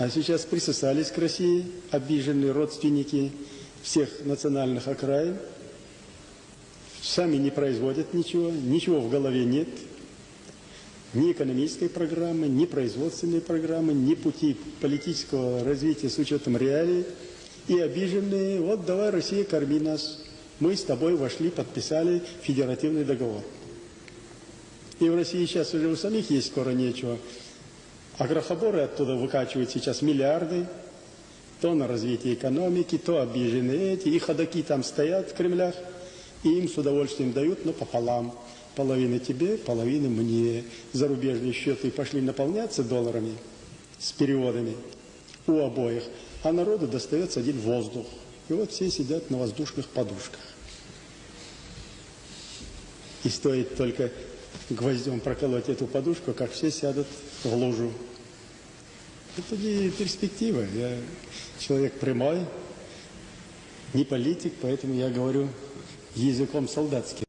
А сейчас присосались к России обиженные родственники всех национальных окраин. Сами не производят ничего, ничего в голове нет. Ни экономической программы, ни производственной программы, ни пути политического развития с учетом реалий. И обиженные: вот давай, Россия, корми нас. Мы с тобой вошли, подписали федеративный договор. И в России сейчас уже у самих есть скоро нечего. А крохоборы оттуда выкачивают сейчас миллиарды. То на развитие экономики, то обиженные эти. И ходаки там стоят в Кремлях, и им с удовольствием дают, но пополам. Половина тебе, половина мне. Зарубежные счеты пошли наполняться долларами с переводами у обоих. А народу достается один воздух. И вот все сидят на воздушных подушках. И стоит только гвоздем проколоть эту подушку, как все сядут в лужу. Это не перспектива. Я человек прямой, не политик, поэтому я говорю языком солдатским.